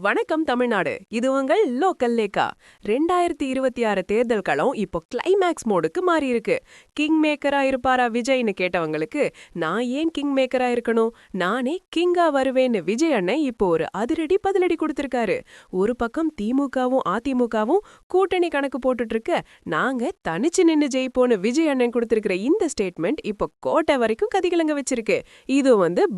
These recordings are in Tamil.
வணக்கம் தமிழ்நாடு. இது உங்கள் லோக்கல் லேக்கா. 2026 தேர்தல் களம் இப்போ கிளைமேக்ஸ் மோடுக்கு மாறி இருக்கு. கிங் மேக்கரா இருப்பாரா விஜய்னு கேட்டவங்களுக்கு, நான் ஏன் கிங் மேக்கரா இருக்கணும், நானே கிங்கா வருவேன்னு விஜய் அண்ணன் இப்போ ஒரு அதிரடி பதிலடி கொடுத்திருக்காரு. ஒரு பக்கம் திமுகவும் அதிமுகவும் கூட்டணி கணக்கு போட்டுட்டு இருக்க, நாங்க தனிச்சு நின்னு ஜெயிப்போன்னு விஜய் அண்ணன் கொடுத்திருக்கிற இந்த ஸ்டேட்மெண்ட் இப்போ கோட்டை வரைக்கும் கதிகலங்க வச்சிருக்கு. இது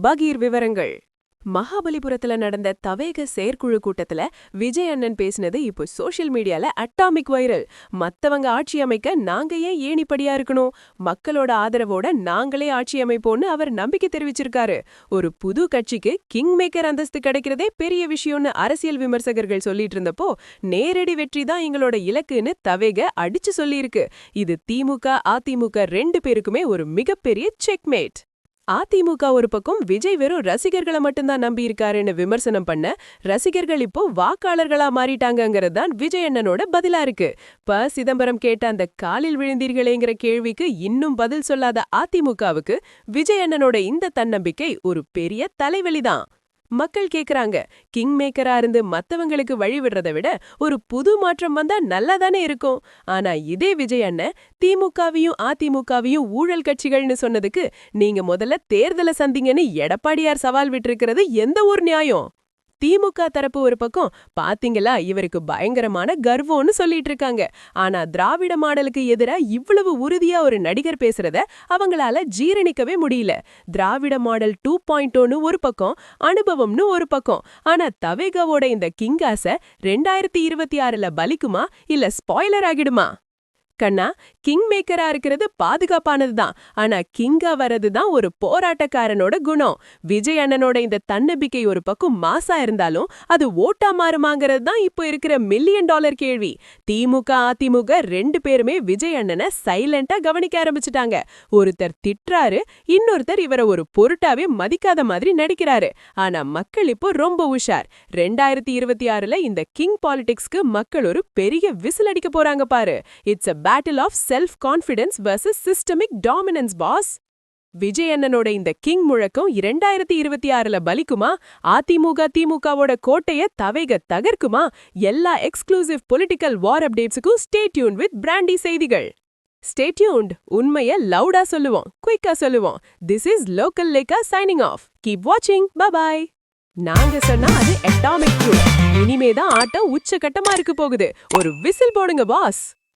பகீர் விவரங்கள். மகாபலிபுரத்துல நடந்த தவேக செயற்குழு கூட்டத்துல விஜய் அண்ணன் பேசினது இப்போ சோஷியல் மீடியால அட்டாமிக் வைரல். மத்தவங்க ஆட்சி அமைக்க நாங்க ஏன் ஏணிப்படியா இருக்கணும், மக்களோட ஆதரவோட நாங்களே ஆட்சி அமைப்போம்னு அவர் நம்பிக்கை தெரிவிச்சிருக்காரு. ஒரு புது கட்சிக்கு கிங் மேக்கர் அந்தஸ்து கிடைக்கிறதே பெரிய விஷயம்னு அரசியல் விமர்சகர்கள் சொல்லிட்டு இருந்தப்போ, நேரடி வெற்றி தான் எங்களோட இலக்குன்னு தவேக அடிச்சு சொல்லியிருக்கு. இது திமுக அதிமுக ரெண்டு பேருக்குமே ஒரு மிகப்பெரிய செக்மேட். அதிமுக ஒரு பக்கம் விஜய் வெறும் ரசிகர்களை மட்டும்தான் நம்பி இருக்காருன்னு விமர்சனம் பண்ண, ரசிகர்கள் இப்போ வாக்காளர்களா மாறிட்டாங்கிறது தான் விஜய் அண்ணனோட பதிலா இருக்கு. சிதம்பரம் கேட்ட அந்த காலில் விழுந்தீர்களேங்கிற கேள்விக்கு இன்னும் பதில் சொல்லாத அதிமுகவுக்கு விஜய் அண்ணனோட இந்த தன்னம்பிக்கை ஒரு பெரிய தலைவலிதான். மக்கள் கேக்குறாங்க, கிங் மேக்கரா இருந்து மத்தவங்களுக்கு வழி விடுறதை விட ஒரு புது மாற்றம் வந்தா நல்லாதானே இருக்கும். ஆனா இதே விஜய் அண்ணன் திமுகவையும் அதிமுகவையும் ஊழல் கட்சிகள்னு சொன்னதுக்கு, நீங்க முதல்ல தேர்தலை சந்திங்கன்னு எடப்பாடியார் சவால் விட்டிருக்கிறது எந்த ஒரு நியாயம்? திமுக தரப்பு ஒரு பக்கம், பாத்தீங்களா இவருக்கு பயங்கரமான கர்வம்னு சொல்லிட்டு இருக்காங்க. ஆனா திராவிட மாடலுக்கு எதிரா இவ்வளவு உறுதியா ஒரு நடிகர் பேசுறத அவங்களால ஜீரணிக்கவே முடியல. திராவிட மாடல் 2.0ன்னு ஒரு பக்கம், அனுபவம்னு ஒரு பக்கம். ஆனா தவேகாவோட இந்த கிங் ஆசை 2026ல பலிக்குமா இல்ல ஸ்பாய்லர் ஆகிடுமா? கண்ணா, கிங் மேக்கரா இருக்கிறது பாதுகாப்பானதுதான். ஆனா கிங்கா வரதுதான் ஒரு போராட்டக்காரனோட குணம். விஜய் அண்ணனோட இந்த தன்னம்பிக்கை ஒரு பக்கம் மாசா இருந்தாலும் அது ஓட்டா மாறுமாங்கிறது தான் இப்போ இருக்கிற $1,000,000 கேள்வி. திமுக அதிமுக ரெண்டு பேருமே விஜய் அண்ணனை சைலண்டா கவனிக்க ஆரம்பிச்சுட்டாங்க. ஒருத்தர் திட்டுறாரு, இன்னொருத்தர் இவரை ஒரு பொருட்டாவே மதிக்காத மாதிரி நடிக்கிறாரு. ஆனா மக்கள் இப்போ ரொம்ப உஷார். 2026ல இந்த கிங் பாலிடிக்ஸ்க்கு மக்கள் ஒரு பெரிய விசில் அடிக்க போறாங்க பாரு. It's a battle of self-confidence versus systemic dominance, boss. Vijay அண்ணனோட இந்த கிங் முழக்கம் 2026ல பலிக்குமா? அதிமுக திமுகவோட கோட்டைய தவேக தகர்க்குமா? எல்லா எக்ஸ்க்ளூசிவ் பொலிட்டிக்கல் வார் அப்டேட்ஸுக்கும் ஸ்டே டியூன்ட் வித் பிராண்டி செய்திகள். Stay tuned. உண்மைய லவுடா சொல்லுவோம், குயிக்கா சொல்லுவோம். திஸ் இஸ் லோக்கல் லேக்கா சைனிங் ஆஃப். கீப் வாட்சிங். பை. நாங்க சொன்னா அது அட்டாமிக் ட்ரூத். இனிமேதான் ஆட்டம் உச்சகட்டமா இருக்க போகுது. ஒரு விசில் போடுங்க பாஸ்.